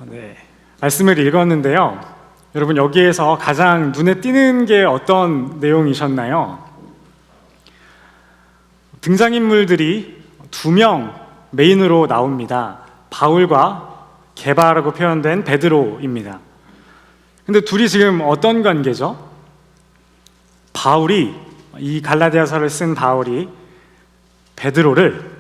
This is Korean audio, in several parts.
네, 말씀을 읽었는데요. 여러분, 여기에서 가장 눈에 띄는 게 어떤 내용이셨나요? 등장인물들이 두 명 메인으로 나옵니다. 바울과 게바라고 표현된 베드로입니다. 근데 둘이 지금 어떤 관계죠? 바울이, 이 갈라디아서를 쓴 바울이 베드로를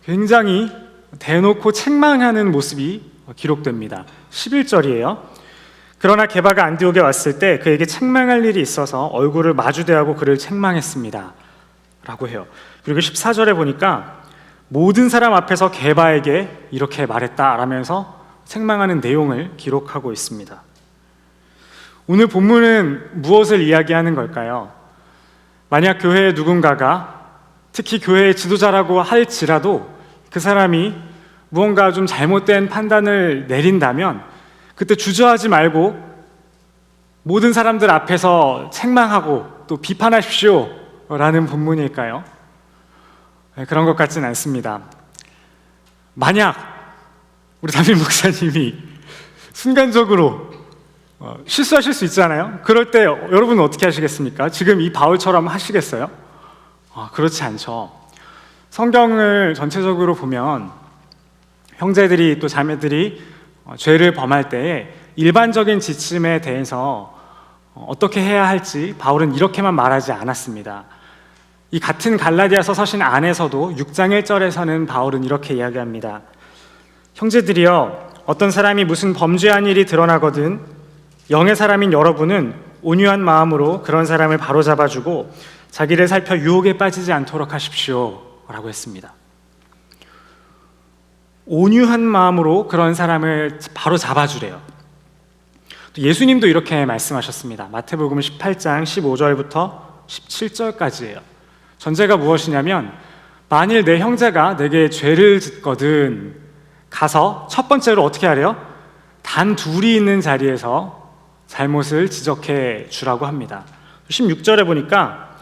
굉장히 대놓고 책망하는 모습이 기록됩니다. 11절이에요. 그러나 게바가 안디옥에 왔을 때 그에게 책망할 일이 있어서 얼굴을 마주대하고 그를 책망했습니다 라고 해요. 그리고 14절에 보니까 모든 사람 앞에서 게바에게 이렇게 말했다 라면서 책망하는 내용을 기록하고 있습니다. 오늘 본문은 무엇을 이야기하는 걸까요? 만약 교회의 누군가가, 특히 교회의 지도자라고 할지라도 그 사람이 무언가 좀 잘못된 판단을 내린다면 그때 주저하지 말고 모든 사람들 앞에서 책망하고 또 비판하십시오 라는 본문일까요? 그런 것 같진 않습니다. 만약 우리 담임 목사님이 순간적으로 실수하실 수 있잖아요. 그럴 때 여러분은 어떻게 하시겠습니까? 지금 이 바울처럼 하시겠어요? 그렇지 않죠. 성경을 전체적으로 보면 형제들이 또 자매들이 죄를 범할 때에 일반적인 지침에 대해서 어떻게 해야 할지 바울은 이렇게만 말하지 않았습니다. 이 같은 갈라디아서 서신 안에서도 6장 1절에서는 바울은 이렇게 이야기합니다. 형제들이여, 어떤 사람이 무슨 범죄한 일이 드러나거든 영의 사람인 여러분은 온유한 마음으로 그런 사람을 바로잡아주고 자기를 살펴 유혹에 빠지지 않도록 하십시오 라고 했습니다. 온유한 마음으로 그런 사람을 바로 잡아주래요. 또 예수님도 이렇게 말씀하셨습니다. 마태복음 18장 15절부터 17절까지예요. 전제가 무엇이냐면, 만일 내 형제가 내게 죄를 짓거든 가서 첫 번째로 어떻게 하래요? 단 둘이 있는 자리에서 잘못을 지적해 주라고 합니다. 16절에 보니까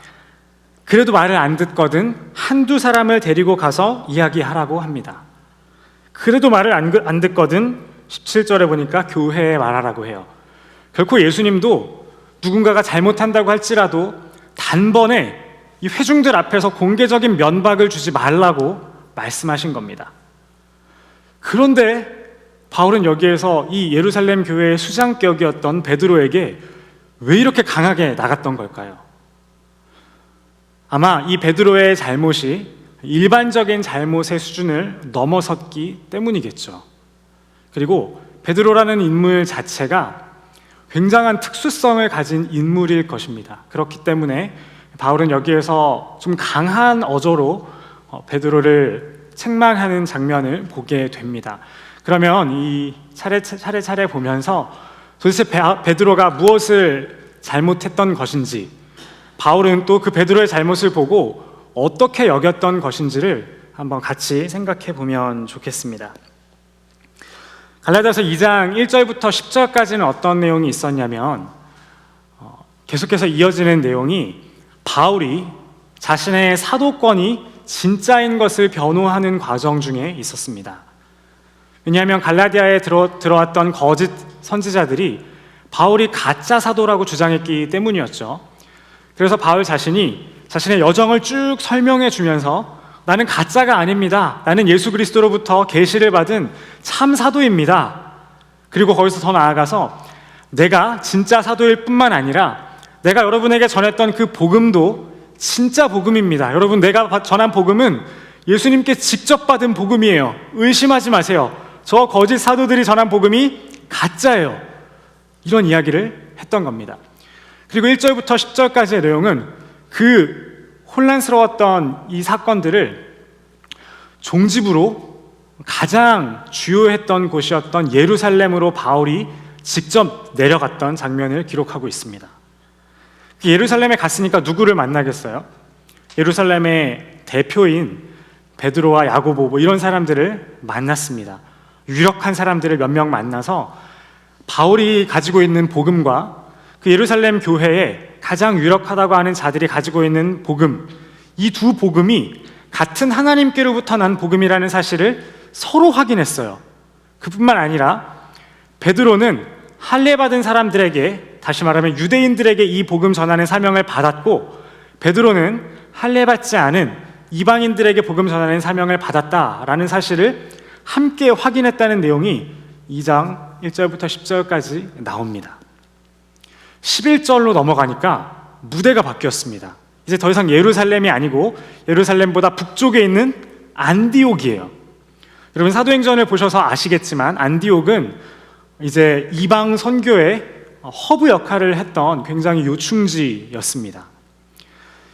그래도 말을 안 듣거든 한두 사람을 데리고 가서 이야기하라고 합니다. 그래도 말을 안 듣거든 17절에 보니까 교회에 말하라고 해요. 결코 예수님도 누군가가 잘못한다고 할지라도 단번에 이 회중들 앞에서 공개적인 면박을 주지 말라고 말씀하신 겁니다. 그런데 바울은 여기에서 이 예루살렘 교회의 수장격이었던 베드로에게 왜 이렇게 강하게 나갔던 걸까요? 아마 이 베드로의 잘못이 일반적인 잘못의 수준을 넘어섰기 때문이겠죠. 그리고 베드로라는 인물 자체가 굉장한 특수성을 가진 인물일 것입니다. 그렇기 때문에 바울은 여기에서 좀 강한 어조로 베드로를 책망하는 장면을 보게 됩니다. 그러면 이 차례차례 보면서 도대체 베드로가 무엇을 잘못했던 것인지, 바울은 또 그 베드로의 잘못을 보고 어떻게 여겼던 것인지를 한번 같이 생각해 보면 좋겠습니다. 갈라디아서 2장 1절부터 10절까지는 어떤 내용이 있었냐면, 계속해서 이어지는 내용이 바울이 자신의 사도권이 진짜인 것을 변호하는 과정 중에 있었습니다. 왜냐하면 갈라디아에 들어왔던 거짓 선지자들이 바울이 가짜 사도라고 주장했기 때문이었죠. 그래서 바울 자신이 자신의 여정을 쭉 설명해 주면서 나는 가짜가 아닙니다. 나는 예수 그리스도로부터 계시를 받은 참 사도입니다. 그리고 거기서 더 나아가서 내가 진짜 사도일 뿐만 아니라 내가 여러분에게 전했던 그 복음도 진짜 복음입니다. 여러분, 내가 전한 복음은 예수님께 직접 받은 복음이에요. 의심하지 마세요. 저 거짓 사도들이 전한 복음이 가짜예요. 이런 이야기를 했던 겁니다. 그리고 1절부터 10절까지의 내용은 그 혼란스러웠던 이 사건들을 종집으로 가장 주요했던 곳이었던 예루살렘으로 바울이 직접 내려갔던 장면을 기록하고 있습니다. 예루살렘에 갔으니까 누구를 만나겠어요? 예루살렘의 대표인 베드로와 야고보 이런 사람들을 만났습니다. 유력한 사람들을 몇 명 만나서 바울이 가지고 있는 복음과 그 예루살렘 교회에 가장 유력하다고 하는 자들이 가지고 있는 복음, 이 두 복음이 같은 하나님께로부터 난 복음이라는 사실을 서로 확인했어요. 그뿐만 아니라 베드로는 할례 받은 사람들에게, 다시 말하면 유대인들에게 이 복음 전하는 사명을 받았고, 베드로는 할례 받지 않은 이방인들에게 복음 전하는 사명을 받았다라는 사실을 함께 확인했다는 내용이 2장 1절부터 10절까지 나옵니다. 11절로 넘어가니까 무대가 바뀌었습니다. 이제 더 이상 예루살렘이 아니고 예루살렘보다 북쪽에 있는 안디옥이에요. 여러분 사도행전을 보셔서 아시겠지만 안디옥은 이제 이방 선교의 허브 역할을 했던 굉장히 요충지였습니다.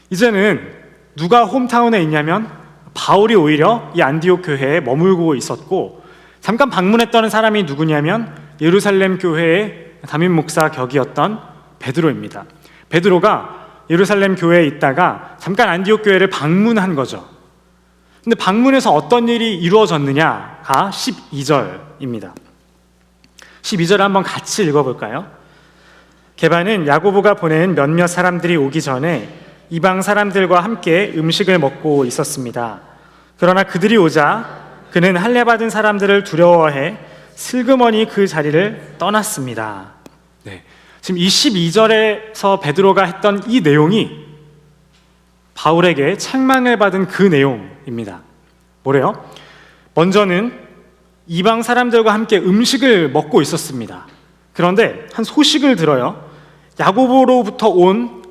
이제는 누가 홈타운에 있냐면 바울이 오히려 이 안디옥 교회에 머물고 있었고, 잠깐 방문했던 사람이 누구냐면 예루살렘 교회의 담임 목사 격이었던 베드로입니다. 베드로가 예루살렘 교회에 있다가 잠깐 안디옥 교회를 방문한 거죠. 근데 방문해서 어떤 일이 이루어졌느냐가 12절입니다. 12절을 한번 같이 읽어볼까요? 게바는 야고보가 보낸 몇몇 사람들이 오기 전에 이방 사람들과 함께 음식을 먹고 있었습니다. 그러나 그들이 오자 그는 할례 받은 사람들을 두려워해 슬그머니 그 자리를 떠났습니다. 네. 지금 이 12절에서 베드로가 했던 이 내용이 바울에게 책망을 받은 그 내용입니다. 뭐래요? 먼저는 이방 사람들과 함께 음식을 먹고 있었습니다. 그런데 한 소식을 들어요. 야고보로부터 온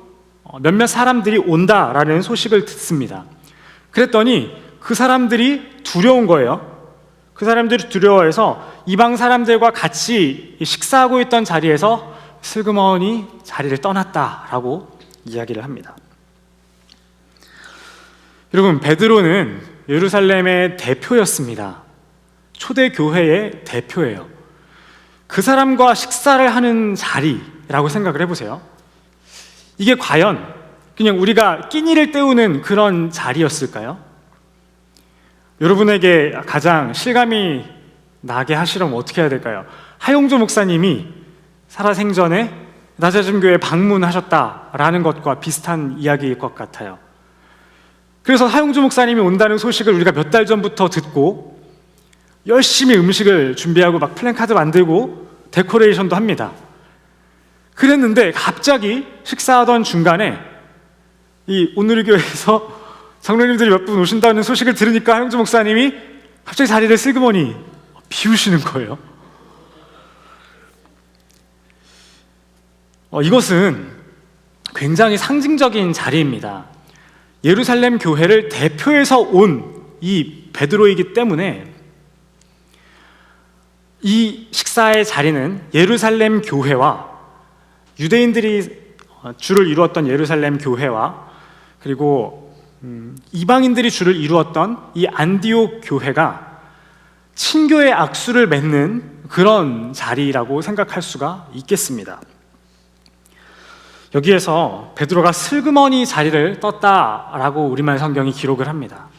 몇몇 사람들이 온다라는 소식을 듣습니다. 그랬더니 그 사람들이 두려운 거예요. 그 사람들이 두려워해서 이방 사람들과 같이 식사하고 있던 자리에서 슬그머니 자리를 떠났다라고 이야기를 합니다. 여러분, 베드로는 예루살렘의 대표였습니다. 초대교회의 대표예요. 그 사람과 식사를 하는 자리라고 생각을 해보세요. 이게 과연 그냥 우리가 끼니를 때우는 그런 자리였을까요? 여러분에게 가장 실감이 나게 하시려면 어떻게 해야 될까요? 하용조 목사님이 살아생전에 나자즘교회에 방문하셨다라는 것과 비슷한 이야기일 것 같아요. 그래서 하용조 목사님이 온다는 소식을 우리가 몇 달 전부터 듣고 열심히 음식을 준비하고 막 플랜카드 만들고 데코레이션도 합니다. 그랬는데 갑자기 식사하던 중간에 이 오늘교회에서 장로님들이 몇 분 오신다는 소식을 들으니까 하용조 목사님이 갑자기 자리를 슬그머니 비우시는 거예요. 이것은 굉장히 상징적인 자리입니다. 예루살렘 교회를 대표해서 온 이 베드로이기 때문에 이 식사의 자리는 예루살렘 교회와 유대인들이 주를 이루었던 예루살렘 교회와 그리고 이방인들이 주를 이루었던 이 안디옥 교회가 친교의 악수를 맺는 그런 자리라고 생각할 수가 있겠습니다. 여기에서 베드로가 슬그머니 자리를 떴다라고 우리말 성경이 기록을 합니다.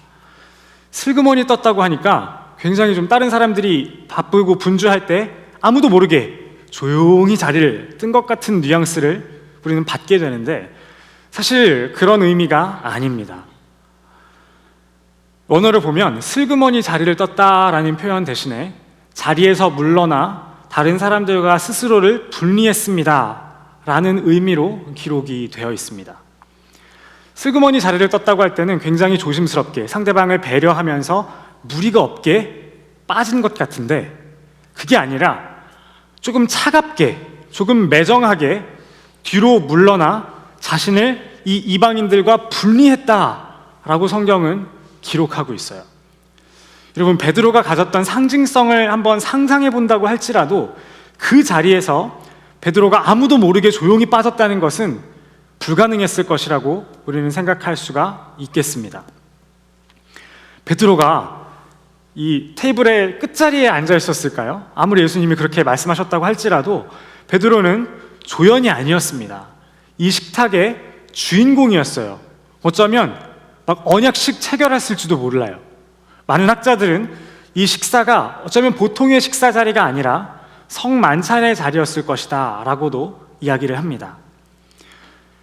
슬그머니 떴다고 하니까 굉장히 좀 다른 사람들이 바쁘고 분주할 때 아무도 모르게 조용히 자리를 뜬 것 같은 뉘앙스를 우리는 받게 되는데 사실 그런 의미가 아닙니다. 원어를 보면 슬그머니 자리를 떴다라는 표현 대신에 자리에서 물러나 다른 사람들과 스스로를 분리했습니다 라는 의미로 기록이 되어 있습니다. 슬그머니 자리를 떴다고 할 때는 굉장히 조심스럽게 상대방을 배려하면서 무리가 없게 빠진 것 같은데 그게 아니라 조금 차갑게, 조금 매정하게 뒤로 물러나 자신을 이 이방인들과 분리했다라고 성경은 기록하고 있어요. 여러분, 베드로가 가졌던 상징성을 한번 상상해 본다고 할지라도 그 자리에서 베드로가 아무도 모르게 조용히 빠졌다는 것은 불가능했을 것이라고 우리는 생각할 수가 있겠습니다. 베드로가 이 테이블의 끝자리에 앉아 있었을까요? 아무리 예수님이 그렇게 말씀하셨다고 할지라도 베드로는 조연이 아니었습니다. 이 식탁의 주인공이었어요. 어쩌면 막 언약식 체결했을지도 몰라요. 많은 학자들은 이 식사가 어쩌면 보통의 식사 자리가 아니라 성만찬의 자리였을 것이다 라고도 이야기를 합니다.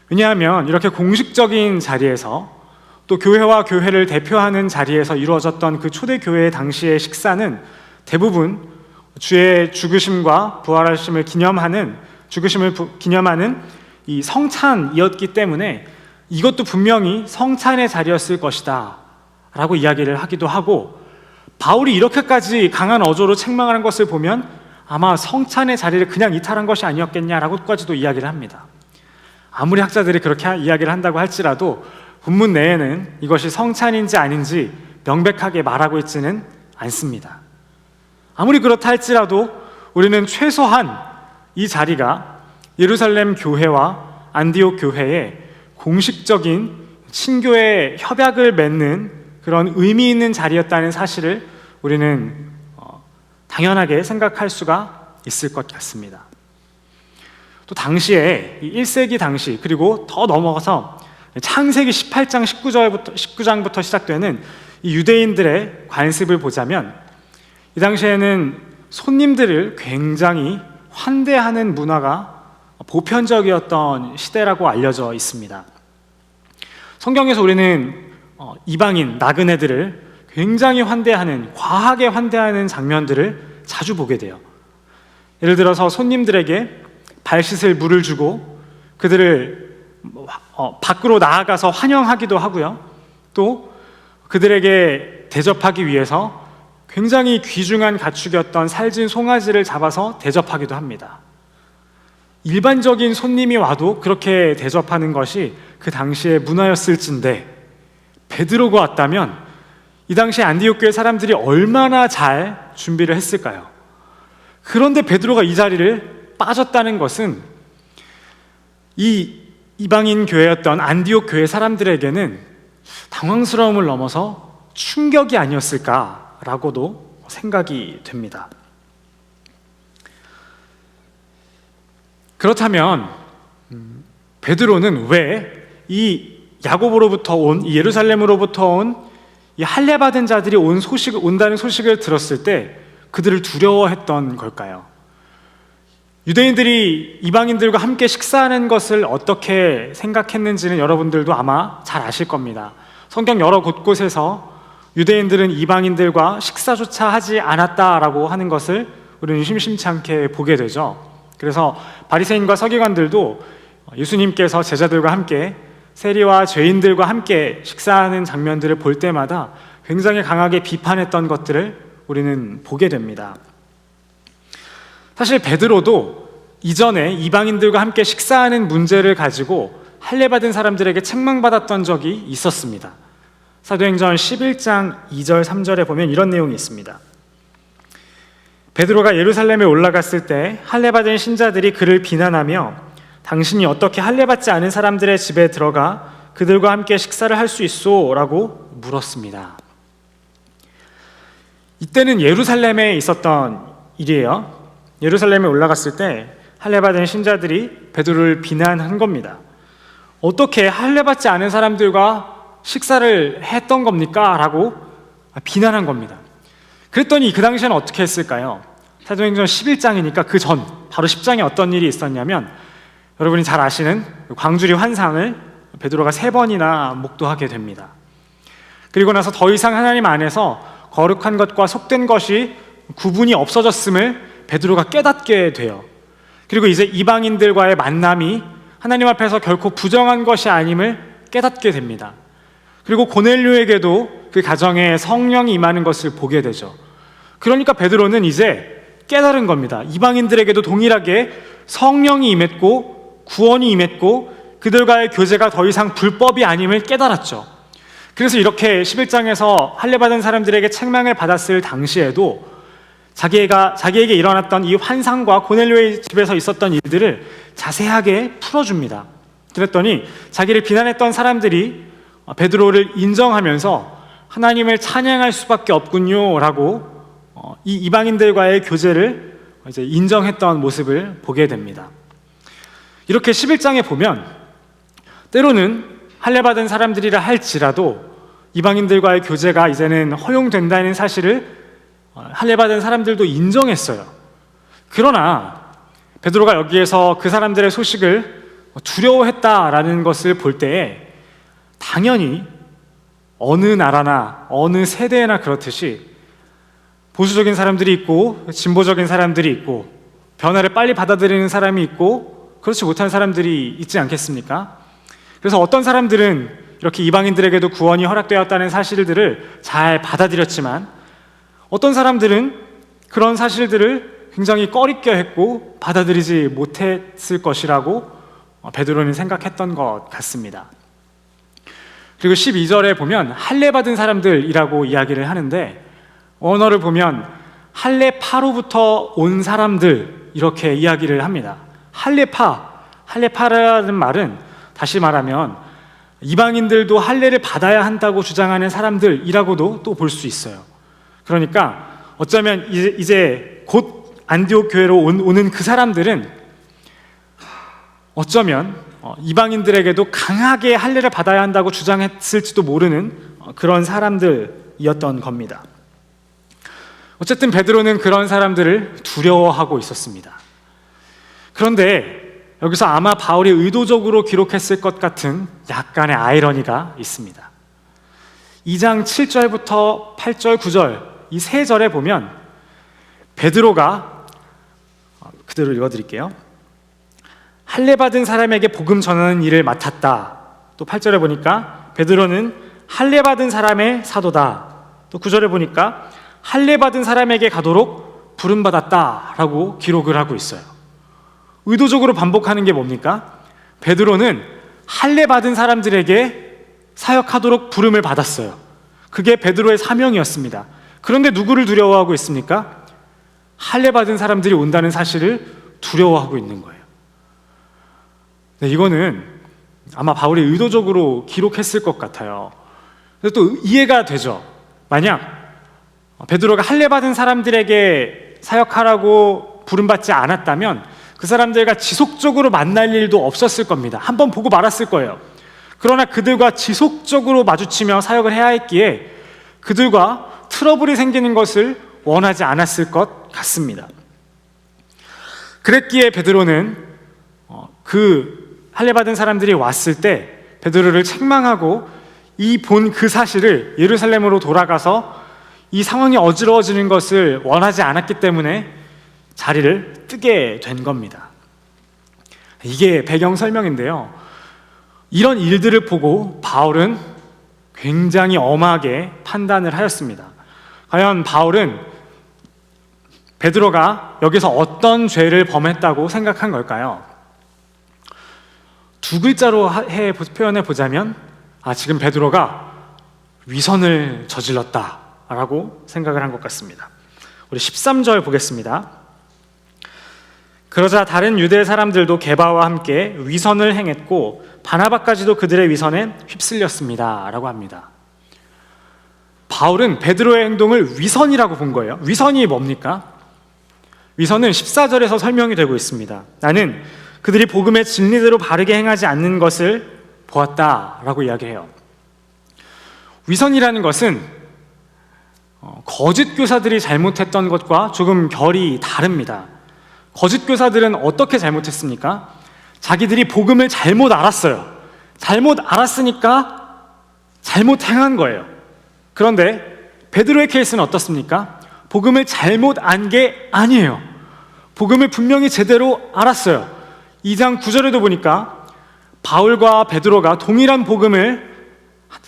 왜냐하면 이렇게 공식적인 자리에서 또 교회와 교회를 대표하는 자리에서 이루어졌던 그 초대교회 당시의 식사는 대부분 주의 죽으심과 부활하심을 기념하는 이 성찬이었기 때문에 이것도 분명히 성찬의 자리였을 것이다 라고 이야기를 하기도 하고, 바울이 이렇게까지 강한 어조로 책망하는 것을 보면 아마 성찬의 자리를 그냥 이탈한 것이 아니었겠냐라고까지도 이야기를 합니다. 아무리 학자들이 그렇게 이야기를 한다고 할지라도 본문 내에는 이것이 성찬인지 아닌지 명백하게 말하고 있지는 않습니다. 아무리 그렇다 할지라도 우리는 최소한 이 자리가 예루살렘 교회와 안디옥 교회의 공식적인 친교의 협약을 맺는 그런 의미 있는 자리였다는 사실을 우리는 당연하게 생각할 수가 있을 것 같습니다. 또 당시에 1세기 당시, 그리고 더 넘어가서 창세기 18장 19장부터 시작되는 이 유대인들의 관습을 보자면, 이 당시에는 손님들을 굉장히 환대하는 문화가 보편적이었던 시대라고 알려져 있습니다. 성경에서 우리는 이방인, 나그네들을 굉장히 환대하는, 과하게 환대하는 장면들을 자주 보게 돼요. 예를 들어서 손님들에게 발 씻을 물을 주고 그들을 밖으로 나아가서 환영하기도 하고요. 또 그들에게 대접하기 위해서 굉장히 귀중한 가축이었던 살진 송아지를 잡아서 대접하기도 합니다. 일반적인 손님이 와도 그렇게 대접하는 것이 그 당시의 문화였을진데, 베드로가 왔다면 이 당시 안디옥 교회 사람들이 얼마나 잘 준비를 했을까요? 그런데 베드로가 이 자리를 빠졌다는 것은 이 이방인 교회였던 안디옥 교회 사람들에게는 당황스러움을 넘어서 충격이 아니었을까라고도 생각이 됩니다. 그렇다면 베드로는 왜 이 야고보로부터 온, 이 예루살렘으로부터 온 이 할례 받은 자들이 온다는 소식을 들었을 때 그들을 두려워했던 걸까요? 유대인들이 이방인들과 함께 식사하는 것을 어떻게 생각했는지는 여러분들도 아마 잘 아실 겁니다. 성경 여러 곳곳에서 유대인들은 이방인들과 식사조차 하지 않았다라고 하는 것을 우리는 심심치 않게 보게 되죠. 그래서 바리새인과 서기관들도 예수님께서 제자들과 함께 세리와 죄인들과 함께 식사하는 장면들을 볼 때마다 굉장히 강하게 비판했던 것들을 우리는 보게 됩니다. 사실 베드로도 이전에 이방인들과 함께 식사하는 문제를 가지고 할례 받은 사람들에게 책망받았던 적이 있었습니다. 사도행전 11장 2절 3절에 보면 이런 내용이 있습니다. 베드로가 예루살렘에 올라갔을 때 할례 받은 신자들이 그를 비난하며 당신이 어떻게 할례 받지 않은 사람들의 집에 들어가 그들과 함께 식사를 할 수 있소? 라고 물었습니다. 이때는 예루살렘에 있었던 일이에요. 예루살렘에 올라갔을 때 할례 받은 신자들이 베드로를 비난한 겁니다. 어떻게 할례 받지 않은 사람들과 식사를 했던 겁니까? 라고 비난한 겁니다. 그랬더니 그 당시에는 어떻게 했을까요? 사도행전 11장이니까 그 전 바로 10장에 어떤 일이 있었냐면, 여러분이 잘 아시는 광주리 환상을 베드로가 3번이나 목도하게 됩니다. 그리고 나서 더 이상 하나님 안에서 거룩한 것과 속된 것이 구분이 없어졌음을 베드로가 깨닫게 돼요. 그리고 이제 이방인들과의 만남이 하나님 앞에서 결코 부정한 것이 아님을 깨닫게 됩니다. 그리고 고넬료에게도 그 가정에 성령이 임하는 것을 보게 되죠. 그러니까 베드로는 이제 깨달은 겁니다. 이방인들에게도 동일하게 성령이 임했고 구원이 임했고 그들과의 교제가 더 이상 불법이 아님을 깨달았죠. 그래서 이렇게 11장에서 할례 받은 사람들에게 책망을 받았을 당시에도 자기에게 일어났던 이 환상과 고넬료의 집에서 있었던 일들을 자세하게 풀어줍니다. 그랬더니 자기를 비난했던 사람들이 베드로를 인정하면서 하나님을 찬양할 수밖에 없군요 라고 이 이방인들과의 교제를 이제 인정했던 모습을 보게 됩니다. 이렇게 11장에 보면 때로는 할례 받은 사람들이라 할지라도 이방인들과의 교제가 이제는 허용된다는 사실을 할례 받은 사람들도 인정했어요. 그러나 베드로가 여기에서 그 사람들의 소식을 두려워했다라는 것을 볼 때에 당연히 어느 나라나 어느 세대나 그렇듯이 보수적인 사람들이 있고 진보적인 사람들이 있고 변화를 빨리 받아들이는 사람이 있고 그렇지 못한 사람들이 있지 않겠습니까? 그래서 어떤 사람들은 이렇게 이방인들에게도 구원이 허락되었다는 사실들을 잘 받아들였지만 어떤 사람들은 그런 사실들을 굉장히 꺼리껴 했고 받아들이지 못했을 것이라고 베드로는 생각했던 것 같습니다. 그리고 12절에 보면 할례 받은 사람들이라고 이야기를 하는데 언어를 보면 할례파로부터 온 사람들 이렇게 이야기를 합니다. 할례파라는 말은 다시 말하면 이방인들도 할례를 받아야 한다고 주장하는 사람들이라고도 또 볼 수 있어요. 그러니까 어쩌면 이제 곧 안디옥 교회로 오는 그 사람들은 어쩌면 이방인들에게도 강하게 할례를 받아야 한다고 주장했을지도 모르는 그런 사람들이었던 겁니다. 어쨌든 베드로는 그런 사람들을 두려워하고 있었습니다. 그런데 여기서 아마 바울이 의도적으로 기록했을 것 같은 약간의 아이러니가 있습니다. 2장 7절부터 8절, 9절 이 세 절에 보면 베드로가 그대로 읽어드릴게요. 할례 받은 사람에게 복음 전하는 일을 맡았다. 또 8절에 보니까 베드로는 할례 받은 사람의 사도다. 또 9절에 보니까 할례 받은 사람에게 가도록 부름받았다라고 기록을 하고 있어요. 의도적으로 반복하는 게 뭡니까? 베드로는 할례 받은 사람들에게 사역하도록 부름을 받았어요. 그게 베드로의 사명이었습니다. 그런데 누구를 두려워하고 있습니까? 할례 받은 사람들이 온다는 사실을 두려워하고 있는 거예요. 네, 이거는 아마 바울이 의도적으로 기록했을 것 같아요. 그래서 또 이해가 되죠. 만약 베드로가 할례 받은 사람들에게 사역하라고 부름받지 않았다면 그 사람들과 지속적으로 만날 일도 없었을 겁니다. 한번 보고 말았을 거예요. 그러나 그들과 지속적으로 마주치며 사역을 해야 했기에 그들과 트러블이 생기는 것을 원하지 않았을 것 같습니다. 그랬기에 베드로는 그 할례 받은 사람들이 왔을 때 베드로를 책망하고 이 본 그 사실을 예루살렘으로 돌아가서 이 상황이 어지러워지는 것을 원하지 않았기 때문에 자리를 뜨게 된 겁니다. 이게 배경 설명인데요. 이런 일들을 보고 바울은 굉장히 엄하게 판단을 하였습니다. 과연 바울은 베드로가 여기서 어떤 죄를 범했다고 생각한 걸까요? 두 글자로 표현해 보자면 지금 베드로가 위선을 저질렀다라고 생각을 한 것 같습니다. 우리 13절 보겠습니다. 그러자 다른 유대 사람들도 게바와 함께 위선을 행했고 바나바까지도 그들의 위선에 휩쓸렸습니다 라고 합니다. 바울은 베드로의 행동을 위선이라고 본 거예요. 위선이 뭡니까? 위선은 14절에서 설명이 되고 있습니다. 나는 그들이 복음의 진리대로 바르게 행하지 않는 것을 보았다라고 이야기해요. 위선이라는 것은 거짓 교사들이 잘못했던 것과 조금 결이 다릅니다. 거짓 교사들은 어떻게 잘못했습니까? 자기들이 복음을 잘못 알았어요. 잘못 알았으니까 잘못 행한 거예요. 그런데 베드로의 케이스는 어떻습니까? 복음을 잘못 안 게 아니에요. 복음을 분명히 제대로 알았어요. 2장 9절에도 보니까 바울과 베드로가 동일한 복음을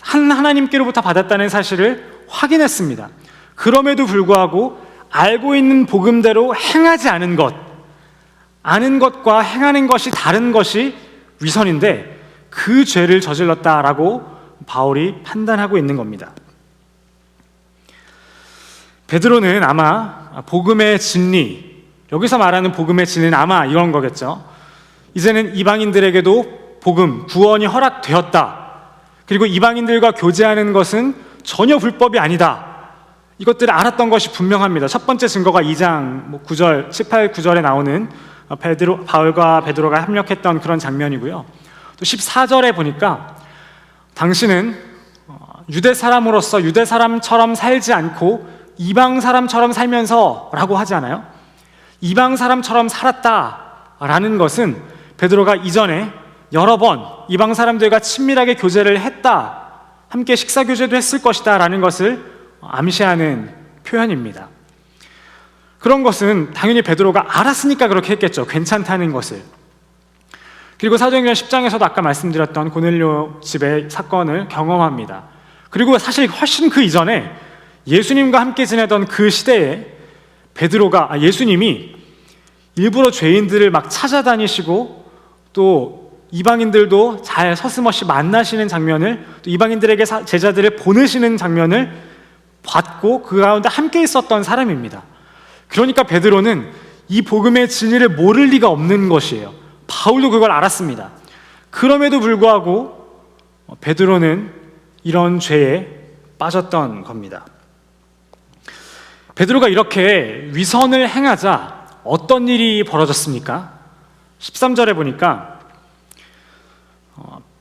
한 하나님께로부터 받았다는 사실을 확인했습니다. 그럼에도 불구하고 알고 있는 복음대로 행하지 않은 것, 아는 것과 행하는 것이 다른 것이 위선인데 그 죄를 저질렀다라고 바울이 판단하고 있는 겁니다. 베드로는 아마 복음의 진리, 여기서 말하는 복음의 진리는 아마 이런 거겠죠. 이제는 이방인들에게도 복음, 구원이 허락되었다. 그리고 이방인들과 교제하는 것은 전혀 불법이 아니다. 이것들을 알았던 것이 분명합니다. 첫 번째 증거가 2장 9절, 18, 9절에 나오는 바울과 베드로가 협력했던 그런 장면이고요. 또 14절에 보니까 당신은 유대 사람으로서 유대 사람처럼 살지 않고 이방 사람처럼 살면서 라고 하지 않아요? 이방 사람처럼 살았다라는 것은 베드로가 이전에 여러 번 이방 사람들과 친밀하게 교제를 했다, 함께 식사 교제도 했을 것이다 라는 것을 암시하는 표현입니다. 그런 것은 당연히 베드로가 알았으니까 그렇게 했겠죠. 괜찮다는 것을. 그리고 사도행전 10장에서도 아까 말씀드렸던 고넬료 집의 사건을 경험합니다. 그리고 사실 훨씬 그 이전에 예수님과 함께 지내던 그 시대에 예수님이 일부러 죄인들을 막 찾아다니시고 또 이방인들도 잘 서슴없이 만나시는 장면을, 또 이방인들에게 제자들을 보내시는 장면을 봤고 그 가운데 함께 있었던 사람입니다. 그러니까 베드로는 이 복음의 진리를 모를 리가 없는 것이에요. 바울도 그걸 알았습니다. 그럼에도 불구하고 베드로는 이런 죄에 빠졌던 겁니다. 베드로가 이렇게 위선을 행하자 어떤 일이 벌어졌습니까? 13절에 보니까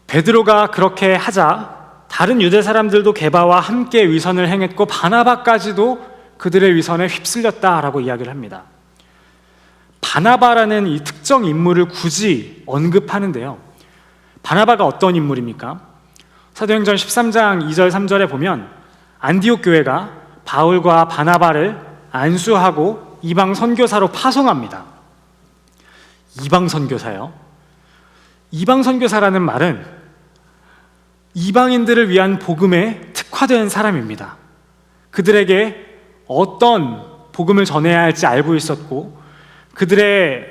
베드로가 그렇게 하자 다른 유대 사람들도 게바와 함께 위선을 행했고 바나바까지도 그들의 위선에 휩쓸렸다라고 이야기를 합니다. 바나바라는 이 특정 인물을 굳이 언급하는데요. 바나바가 어떤 인물입니까? 사도행전 13장 2절 3절에 보면 안디옥 교회가 바울과 바나바를 안수하고 이방 선교사로 파송합니다. 이방 선교사요? 이방 선교사라는 말은 이방인들을 위한 복음에 특화된 사람입니다. 그들에게 어떤 복음을 전해야 할지 알고 있었고 그들의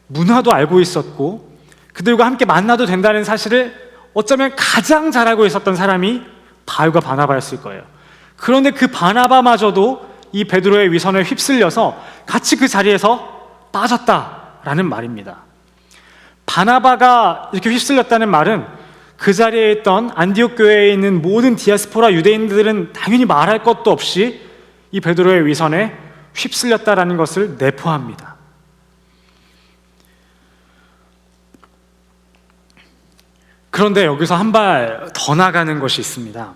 문화도 알고 있었고 그들과 함께 만나도 된다는 사실을 어쩌면 가장 잘 알고 있었던 사람이 바울과 바나바였을 거예요. 그런데 그 바나바마저도 이 베드로의 위선에 휩쓸려서 같이 그 자리에서 빠졌다라는 말입니다. 바나바가 이렇게 휩쓸렸다는 말은 그 자리에 있던 안디옥 교회에 있는 모든 디아스포라 유대인들은 당연히 말할 것도 없이 이 베드로의 위선에 휩쓸렸다라는 것을 내포합니다. 그런데 여기서 한 발 더 나가는 것이 있습니다.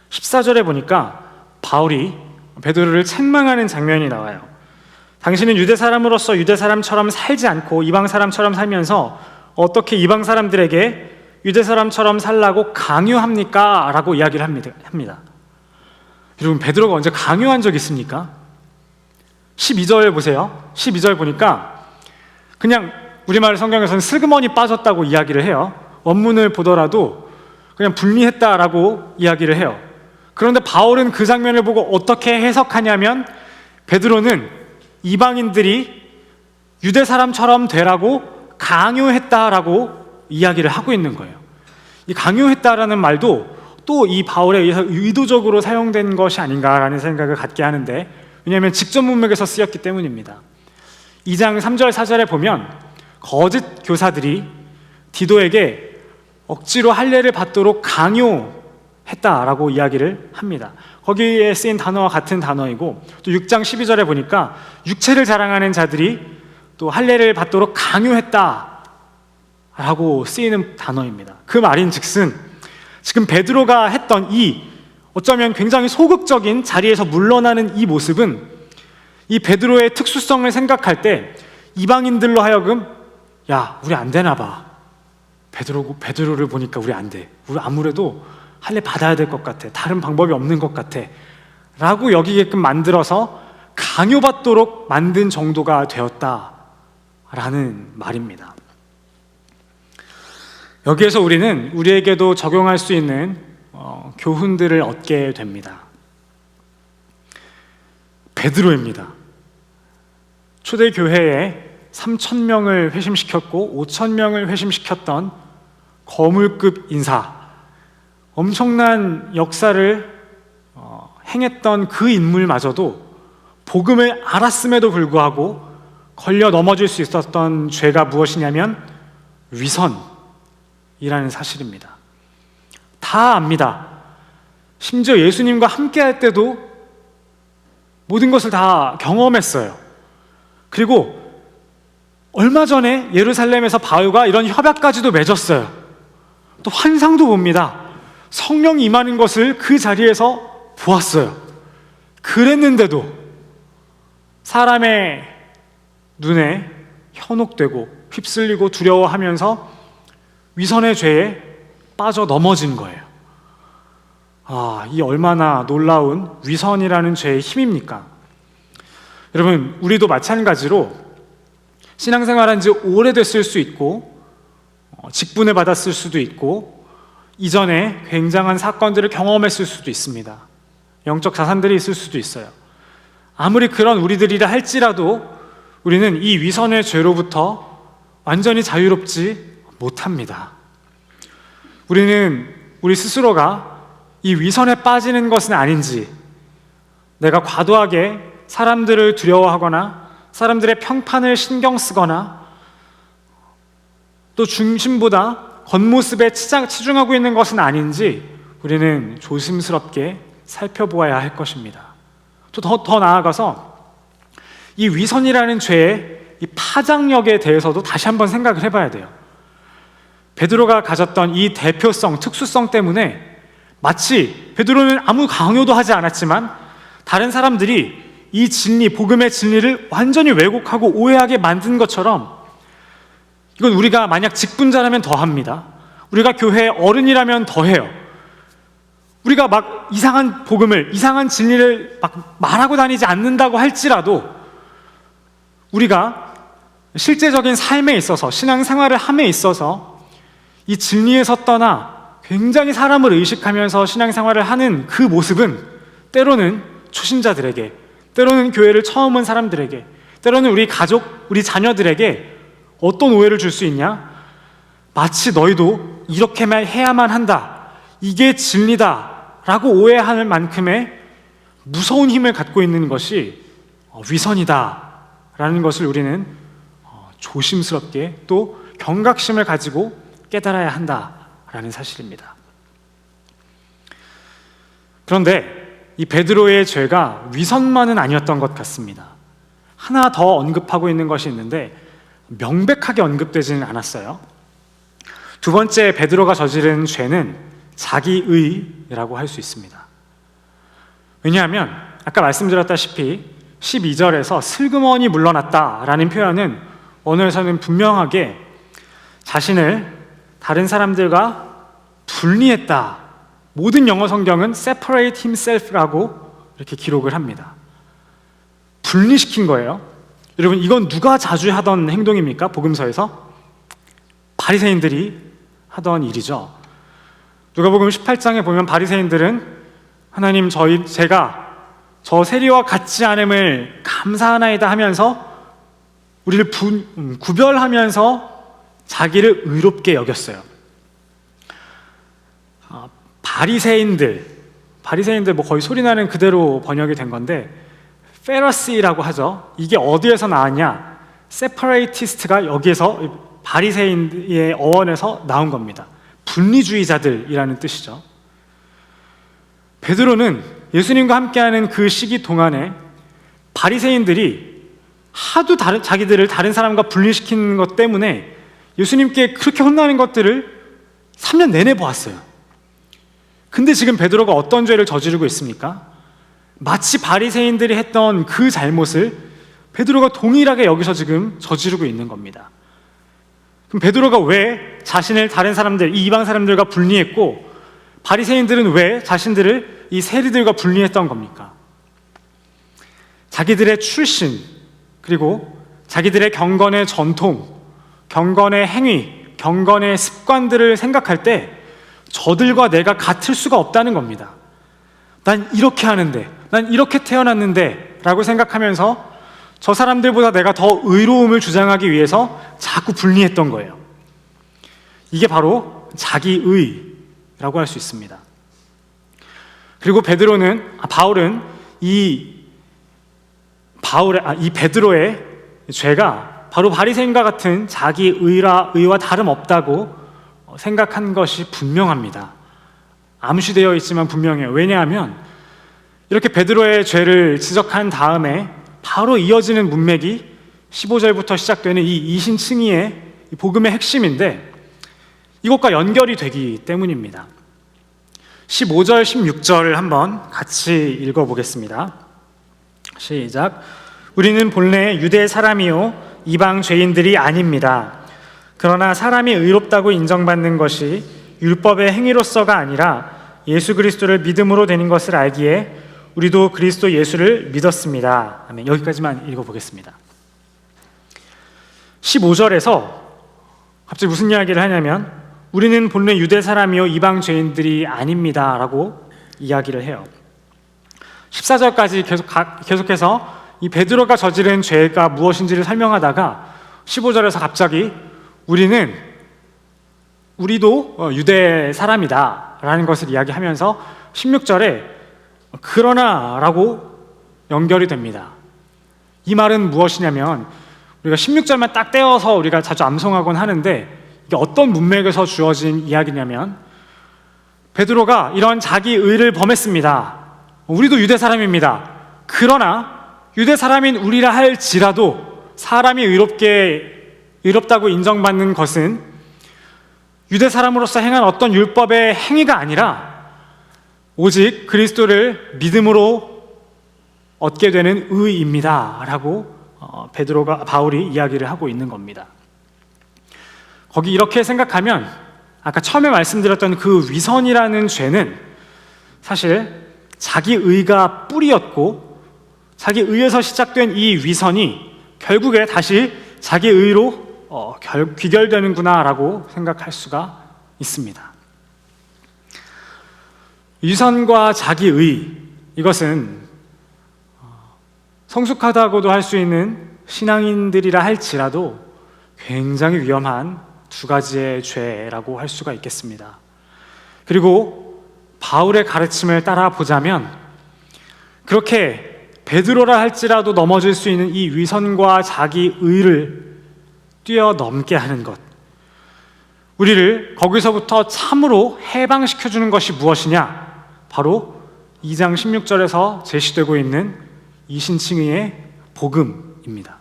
14절에 보니까 바울이 베드로를 책망하는 장면이 나와요. 당신은 유대 사람으로서 유대 사람처럼 살지 않고 이방 사람처럼 살면서 어떻게 이방 사람들에게 유대 사람처럼 살라고 강요합니까? 라고 이야기를 합니다. 여러분, 베드로가 언제 강요한 적 있습니까? 12절 보세요. 12절 보니까 그냥 우리말 성경에서는 슬그머니 빠졌다고 이야기를 해요. 원문을 보더라도 그냥 불미했다라고 이야기를 해요. 그런데 바울은 그 장면을 보고 어떻게 해석하냐면 베드로는 이방인들이 유대 사람처럼 되라고 강요했다라고 이야기를 하고 있는 거예요. 이 강요했다라는 말도 또 이 바울에 의해서 의도적으로 사용된 것이 아닌가라는 생각을 갖게 하는데, 왜냐하면 직접 문맥에서 쓰였기 때문입니다. 2장 3절 4절에 보면 거짓 교사들이 디도에게 억지로 할례를 받도록 강요했다라고 이야기를 합니다. 거기에 쓰인 단어와 같은 단어이고, 또 6장 12절에 보니까 육체를 자랑하는 자들이 또 할례를 받도록 강요했다라고 쓰이는 단어입니다. 그 말인즉슨 지금 베드로가 했던 이 어쩌면 굉장히 소극적인 자리에서 물러나는 이 모습은 이 베드로의 특수성을 생각할 때 이방인들로 하여금 야, 우리 안 되나 봐. 베드로를 보니까 우리 안 돼. 우리 아무래도 할례 받아야 될 것 같아. 다른 방법이 없는 것 같아. 라고 여기게끔 만들어서 강요받도록 만든 정도가 되었다라는 말입니다. 여기에서 우리는 우리에게도 적용할 수 있는 교훈들을 얻게 됩니다. 베드로입니다. 초대교회에 3,000명을 회심시켰고 5,000명을 회심시켰던 거물급 인사, 엄청난 역사를 행했던 그 인물마저도 복음을 알았음에도 불구하고 걸려 넘어질 수 있었던 죄가 무엇이냐면 위선이라는 사실입니다. 다 압니다. 심지어 예수님과 함께 할 때도 모든 것을 다 경험했어요. 그리고 얼마 전에 예루살렘에서 바울과 이런 협약까지도 맺었어요. 또 환상도 봅니다. 성령이 임하는 것을 그 자리에서 보았어요. 그랬는데도 사람의 눈에 현혹되고 휩쓸리고 두려워하면서 위선의 죄에 빠져 넘어진 거예요. 이 얼마나 놀라운 위선이라는 죄의 힘입니까? 여러분, 우리도 마찬가지로 신앙생활한 지 오래됐을 수 있고 직분을 받았을 수도 있고 이전에 굉장한 사건들을 경험했을 수도 있습니다. 영적 자산들이 있을 수도 있어요. 아무리 그런 우리들이라 할지라도 우리는 이 위선의 죄로부터 완전히 자유롭지 못합니다. 우리는 우리 스스로가 이 위선에 빠지는 것은 아닌지, 내가 과도하게 사람들을 두려워하거나 사람들의 평판을 신경 쓰거나 또 중심보다 겉모습에 치중하고 있는 것은 아닌지 우리는 조심스럽게 살펴보아야 할 것입니다. 또 더 나아가서 이 위선이라는 죄의 이 파장력에 대해서도 다시 한번 생각을 해봐야 돼요. 베드로가 가졌던 이 대표성, 특수성 때문에 마치 베드로는 아무 강요도 하지 않았지만 다른 사람들이 이 진리, 복음의 진리를 완전히 왜곡하고 오해하게 만든 것처럼, 이건 우리가 만약 직분자라면 더 합니다. 우리가 교회의 어른이라면 더 해요. 우리가 막 이상한 복음을, 이상한 진리를 막 말하고 다니지 않는다고 할지라도 우리가 실제적인 삶에 있어서, 신앙생활을 함에 있어서 이 진리에서 떠나 굉장히 사람을 의식하면서 신앙생활을 하는 그 모습은 때로는 초신자들에게, 때로는 교회를 처음 온 사람들에게, 때로는 우리 가족, 우리 자녀들에게 어떤 오해를 줄 수 있냐? 마치 너희도 이렇게만 해야만 한다, 이게 진리다 라고 오해할 만큼의 무서운 힘을 갖고 있는 것이 위선이다 라는 것을 우리는 조심스럽게 또 경각심을 가지고 깨달아야 한다라는 사실입니다. 그런데 이 베드로의 죄가 위선만은 아니었던 것 같습니다. 하나 더 언급하고 있는 것이 있는데 명백하게 언급되지는 않았어요. 두 번째 베드로가 저지른 죄는 자기의라고 할 수 있습니다. 왜냐하면 아까 말씀드렸다시피 12절에서 슬그머니 물러났다라는 표현은 언어에서는 분명하게 자신을 다른 사람들과 분리했다. 모든 영어 성경은 separate himself라고 이렇게 기록을 합니다. 분리시킨 거예요. 여러분, 이건 누가 자주 하던 행동입니까? 복음서에서? 바리새인들이 하던 일이죠. 누가복음 18장에 보면 바리새인들은 하나님, 제가 저 세리와 같지 않음을 감사하나이다 하면서 우리를 구별하면서 자기를 의롭게 여겼어요. 바리새인들 뭐 거의 소리나는 그대로 번역이 된 건데 페러시라고 하죠. 이게 어디에서 나왔냐? 세퍼레이티스트가 여기에서 바리새인의 어원에서 나온 겁니다. 분리주의자들이라는 뜻이죠. 베드로는 예수님과 함께하는 그 시기 동안에 바리새인들이 하도 자기들을 다른 사람과 분리시키는 것 때문에 예수님께 그렇게 혼나는 것들을 3년 내내 보았어요. 근데 지금 베드로가 어떤 죄를 저지르고 있습니까? 마치 바리새인들이 했던 그 잘못을 베드로가 동일하게 여기서 지금 저지르고 있는 겁니다. 그럼 베드로가 왜 자신을 다른 사람들, 이 이방 사람들과 분리했고 바리새인들은 왜 자신들을 이 세리들과 분리했던 겁니까? 자기들의 출신, 그리고 자기들의 경건의 전통, 경건의 행위, 경건의 습관들을 생각할 때 저들과 내가 같을 수가 없다는 겁니다. 난 이렇게 하는데, 난 이렇게 태어났는데 라고 생각하면서 저 사람들보다 내가 더 의로움을 주장하기 위해서 자꾸 분리했던 거예요. 이게 바로 자기의라고 할 수 있습니다. 그리고 바울은 이 베드로의 죄가 바로 바리새인과 같은 자기의와 다름없다고 생각한 것이 분명합니다. 암시되어 있지만 분명해요. 왜냐하면 이렇게 베드로의 죄를 지적한 다음에 바로 이어지는 문맥이 15절부터 시작되는 이 이신칭의의 복음의 핵심인데 이것과 연결이 되기 때문입니다. 15절, 16절을 한번 같이 읽어보겠습니다. 시작. 우리는 본래 유대 사람이요 이방 죄인들이 아닙니다. 그러나 사람이 의롭다고 인정받는 것이 율법의 행위로서가 아니라 예수 그리스도를 믿음으로 되는 것을 알기에 우리도 그리스도 예수를 믿었습니다. 아멘. 여기까지만 읽어보겠습니다. 15절에서 갑자기 무슨 이야기를 하냐면 우리는 본래 유대 사람이요 이방 죄인들이 아닙니다 라고 이야기를 해요. 14절까지 계속해서 이 베드로가 저지른 죄가 무엇인지를 설명하다가 15절에서 갑자기 우리도 유대 사람이다 라는 것을 이야기하면서 16절에 그러나 라고 연결이 됩니다. 이 말은 무엇이냐면 우리가 16절만 딱 떼어서 우리가 자주 암송하곤 하는데 이게 어떤 문맥에서 주어진 이야기냐면 베드로가 이런 자기 의를 범했습니다. 우리도 유대 사람입니다. 그러나 유대 사람인 우리라 할지라도 사람이 의롭다고 인정받는 것은 유대 사람으로서 행한 어떤 율법의 행위가 아니라 오직 그리스도를 믿음으로 얻게 되는 의입니다 라고 바울이 이야기를 하고 있는 겁니다. 거기 이렇게 생각하면 아까 처음에 말씀드렸던 그 위선이라는 죄는 사실 자기 의가 뿌리였고 자기 의에서 시작된 이 위선이 결국에 다시 자기 의로 귀결되는구나 라고 생각할 수가 있습니다. 위선과 자기 의, 이것은 성숙하다고도 할 수 있는 신앙인들이라 할지라도 굉장히 위험한 두 가지의 죄라고 할 수가 있겠습니다. 그리고 바울의 가르침을 따라 보자면 그렇게 베드로라 할지라도 넘어질 수 있는 이 위선과 자기 의를 뛰어넘게 하는 것, 우리를 거기서부터 참으로 해방시켜주는 것이 무엇이냐? 바로 2장 16절에서 제시되고 있는 이신칭의의 복음입니다.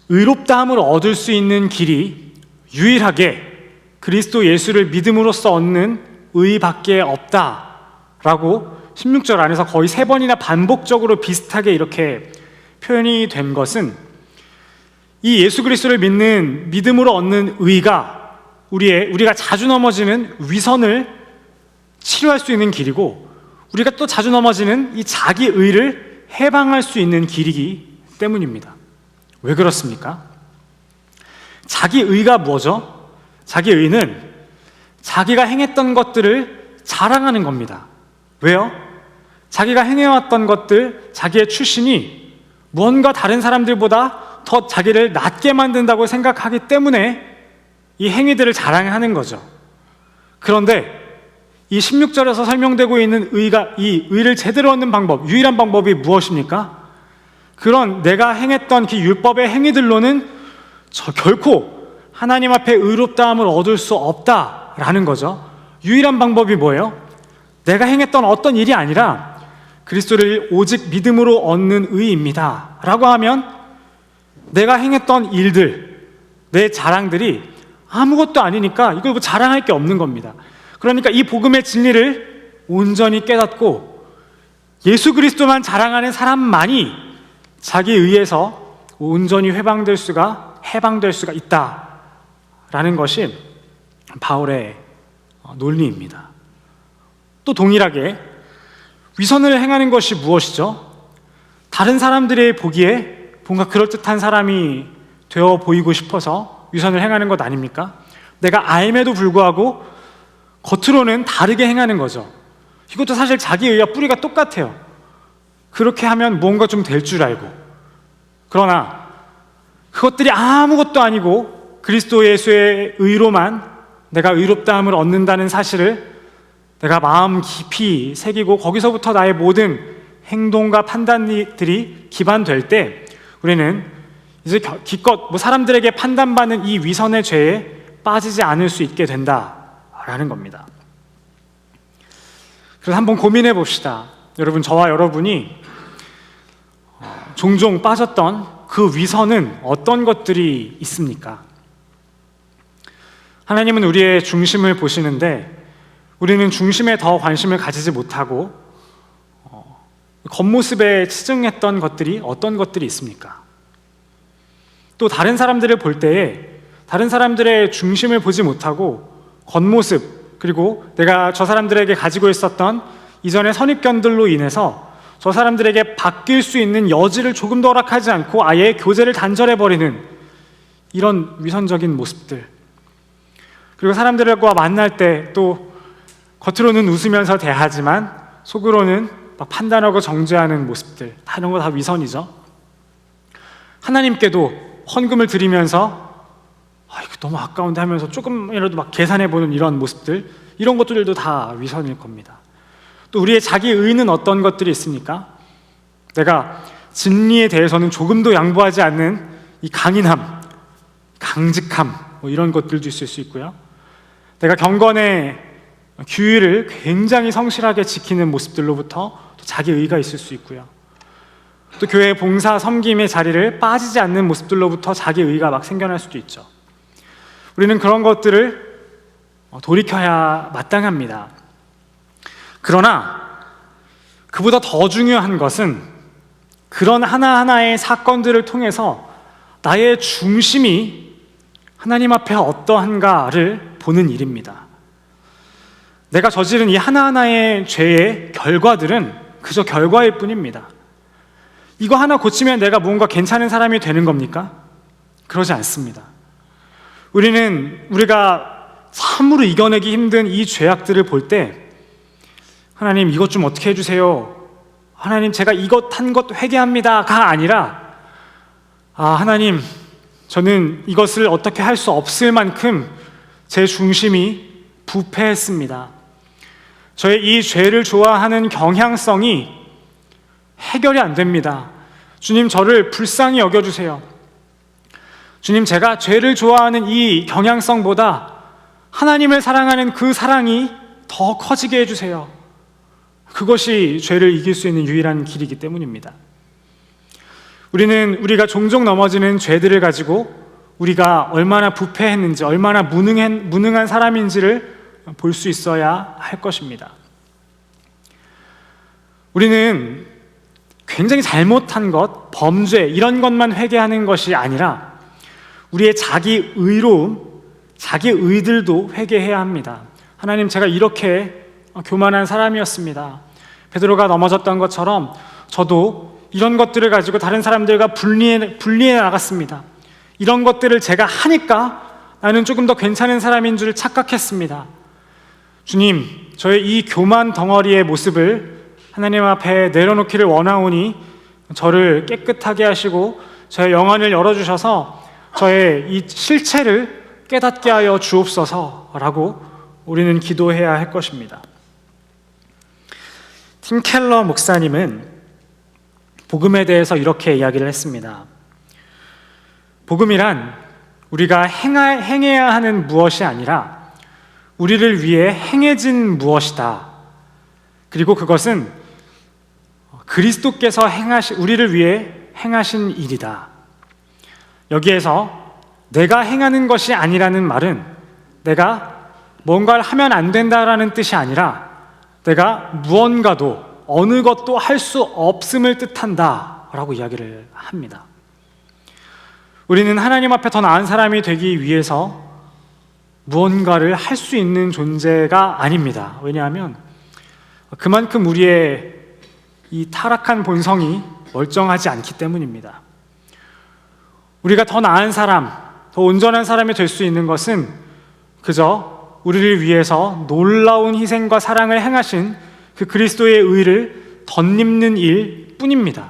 의롭다함을 얻을 수 있는 길이 유일하게 그리스도 예수를 믿음으로써 얻는 의밖에 없다라고 16절 안에서 거의 3번이나 반복적으로 비슷하게 이렇게 표현이 된 것은 이 예수 그리스도를 믿는 믿음으로 얻는 의가 우리가 자주 넘어지는 위선을 치료할 수 있는 길이고 우리가 또 자주 넘어지는 이 자기 의를 해방할 수 있는 길이기 때문입니다. 왜 그렇습니까? 자기 의가 뭐죠? 자기 의는 자기가 행했던 것들을 자랑하는 겁니다. 왜요? 자기가 행해왔던 것들, 자기의 출신이 무언가 다른 사람들보다 더 자기를 낮게 만든다고 생각하기 때문에 이 행위들을 자랑하는 거죠. 그런데 이 16절에서 설명되고 있는 이 의를 제대로 얻는 방법, 유일한 방법이 무엇입니까? 그런 내가 행했던 그 율법의 행위들로는 결코 하나님 앞에 의롭다함을 얻을 수 없다라는 거죠. 유일한 방법이 뭐예요? 내가 행했던 어떤 일이 아니라 그리스도를 오직 믿음으로 얻는 의입니다 라고 하면 내가 행했던 일들, 내 자랑들이 아무것도 아니니까 이걸 자랑할 게 없는 겁니다. 그러니까 이 복음의 진리를 온전히 깨닫고 예수 그리스도만 자랑하는 사람만이 자기 의에서 온전히 해방될 수가 있다라는 것이 바울의 논리입니다. 또 동일하게 위선을 행하는 것이 무엇이죠? 다른 사람들의 보기에 뭔가 그럴듯한 사람이 되어 보이고 싶어서 위선을 행하는 것 아닙니까? 내가 알매도 불구하고 겉으로는 다르게 행하는 거죠. 이것도 사실 자기 의와 뿌리가 똑같아요. 그렇게 하면 뭔가 좀 될 줄 알고, 그러나 그것들이 아무것도 아니고 그리스도 예수의 의로만 내가 의롭다함을 얻는다는 사실을 내가 마음 깊이 새기고 거기서부터 나의 모든 행동과 판단들이 기반될 때 우리는 이제 기껏 사람들에게 판단받는 이 위선의 죄에 빠지지 않을 수 있게 된다라는 겁니다. 그래서 한번 고민해 봅시다. 여러분, 저와 여러분이 종종 빠졌던 그 위선은 어떤 것들이 있습니까? 하나님은 우리의 중심을 보시는데 우리는 중심에 더 관심을 가지지 못하고 겉모습에 치중했던 것들이 어떤 것들이 있습니까? 또 다른 사람들을 볼 때에 다른 사람들의 중심을 보지 못하고 겉모습, 그리고 내가 저 사람들에게 가지고 있었던 이전의 선입견들로 인해서 저 사람들에게 바뀔 수 있는 여지를 조금 더 허락하지 않고 아예 교제를 단절해버리는 이런 위선적인 모습들, 그리고 사람들과 만날 때 또 겉으로는 웃으면서 대하지만 속으로는 막 판단하고 정죄하는 모습들, 다 이런 거 다 위선이죠. 하나님께도 헌금을 드리면서 이거 너무 아까운데 하면서 조금이라도 막 계산해보는 이런 모습들, 이런 것들도 다 위선일 겁니다. 또 우리의 자기 의는 어떤 것들이 있습니까? 내가 진리에 대해서는 조금도 양보하지 않는 이 강인함, 강직함, 이런 것들도 있을 수 있고요. 내가 경건의 규율을 굉장히 성실하게 지키는 모습들로부터 또 자기 의가 있을 수 있고요. 또 교회 봉사 섬김의 자리를 빠지지 않는 모습들로부터 자기 의가 막 생겨날 수도 있죠. 우리는 그런 것들을 돌이켜야 마땅합니다. 그러나 그보다 더 중요한 것은 그런 하나하나의 사건들을 통해서 나의 중심이 하나님 앞에 어떠한가를 보는 일입니다. 내가 저지른 이 하나하나의 죄의 결과들은 그저 결과일 뿐입니다. 이거 하나 고치면 내가 뭔가 괜찮은 사람이 되는 겁니까? 그러지 않습니다. 우리가 참으로 이겨내기 힘든 이 죄악들을 볼 때 하나님 이것 좀 어떻게 해주세요, 하나님 제가 이것 한 것 회개합니다가 아니라 하나님 저는 이것을 어떻게 할 수 없을 만큼 제 중심이 부패했습니다. 저의 이 죄를 좋아하는 경향성이 해결이 안 됩니다. 주님 저를 불쌍히 여겨주세요. 주님 제가 죄를 좋아하는 이 경향성보다 하나님을 사랑하는 그 사랑이 더 커지게 해주세요. 그것이 죄를 이길 수 있는 유일한 길이기 때문입니다. 우리가 종종 넘어지는 죄들을 가지고 우리가 얼마나 부패했는지, 얼마나 무능한 사람인지를 볼 수 있어야 할 것입니다. 우리는 굉장히 잘못한 것, 범죄 이런 것만 회개하는 것이 아니라 우리의 자기 의로움, 자기 의들도 회개해야 합니다. 하나님 제가 이렇게 교만한 사람이었습니다. 베드로가 넘어졌던 것처럼 저도 이런 것들을 가지고 다른 사람들과 분리해 나갔습니다. 이런 것들을 제가 하니까 나는 조금 더 괜찮은 사람인 줄 착각했습니다. 주님, 저의 이 교만 덩어리의 모습을 하나님 앞에 내려놓기를 원하오니 저를 깨끗하게 하시고 저의 영안을 열어주셔서 저의 이 실체를 깨닫게 하여 주옵소서라고 우리는 기도해야 할 것입니다. 팀 켈러 목사님은 복음에 대해서 이렇게 이야기를 했습니다. 복음이란 우리가 행해야 하는 무엇이 아니라 우리를 위해 행해진 무엇이다. 그리고 그것은 그리스도께서 우리를 위해 행하신 일이다. 여기에서 내가 행하는 것이 아니라는 말은 내가 뭔가를 하면 안 된다라는 뜻이 아니라 내가 무언가도 어느 것도 할 수 없음을 뜻한다 라고 이야기를 합니다. 우리는 하나님 앞에 더 나은 사람이 되기 위해서 무언가를 할 수 있는 존재가 아닙니다. 왜냐하면 그만큼 우리의 이 타락한 본성이 멀쩡하지 않기 때문입니다. 우리가 더 나은 사람, 더 온전한 사람이 될 수 있는 것은 그저 우리를 위해서 놀라운 희생과 사랑을 행하신 그 그리스도의 의를 덧입는 일 뿐입니다.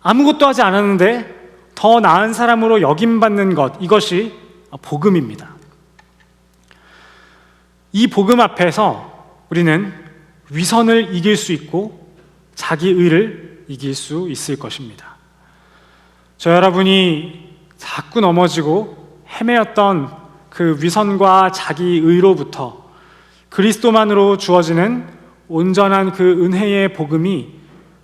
아무것도 하지 않았는데 더 나은 사람으로 여김받는 것, 이것이 복음입니다. 이 복음 앞에서 우리는 위선을 이길 수 있고 자기 의를 이길 수 있을 것입니다. 저 여러분이 자꾸 넘어지고 헤매었던 그 위선과 자기 의로부터 그리스도만으로 주어지는 온전한 그 은혜의 복음이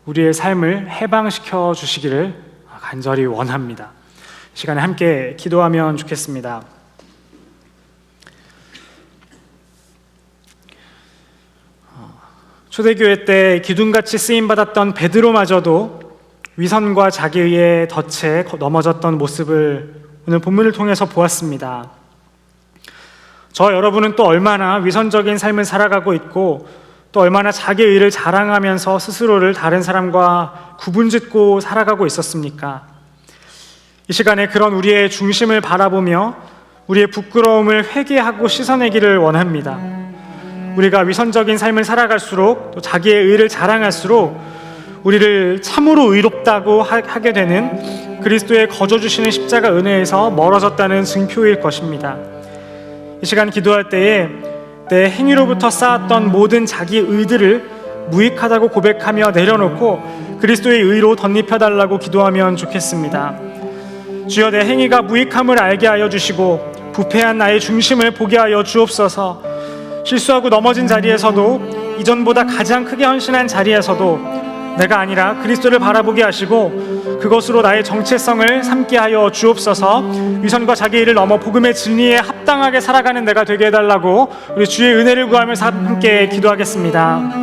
우리의 삶을 해방시켜 주시기를 간절히 원합니다. 시간에 함께 기도하면 좋겠습니다. 초대교회 때 기둥같이 쓰임받았던 베드로마저도 위선과 자기의에 덫에 넘어졌던 모습을 오늘 본문을 통해서 보았습니다. 저 여러분은 또 얼마나 위선적인 삶을 살아가고 있고 또 얼마나 자기 의를 자랑하면서 스스로를 다른 사람과 구분짓고 살아가고 있었습니까? 이 시간에 그런 우리의 중심을 바라보며 우리의 부끄러움을 회개하고 씻어내기를 원합니다. 우리가 위선적인 삶을 살아갈수록 또 자기의 의를 자랑할수록 우리를 참으로 의롭다고 하게 되는 그리스도의 거저주시는 십자가 은혜에서 멀어졌다는 증표일 것입니다. 이 시간 기도할 때에 내 행위로부터 쌓았던 모든 자기 의들을 무익하다고 고백하며 내려놓고 그리스도의 의로 덧입혀달라고 기도하면 좋겠습니다. 주여, 내 행위가 무익함을 알게 하여 주시고 부패한 나의 중심을 보게 하여 주옵소서. 실수하고 넘어진 자리에서도 이전보다 가장 크게 헌신한 자리에서도 내가 아니라 그리스도를 바라보게 하시고 그것으로 나의 정체성을 삼게 하여 주옵소서. 위선과 자기 일을 넘어 복음의 진리에 합당하게 살아가는 내가 되게 해달라고 우리 주의 은혜를 구하면서 함께 기도하겠습니다.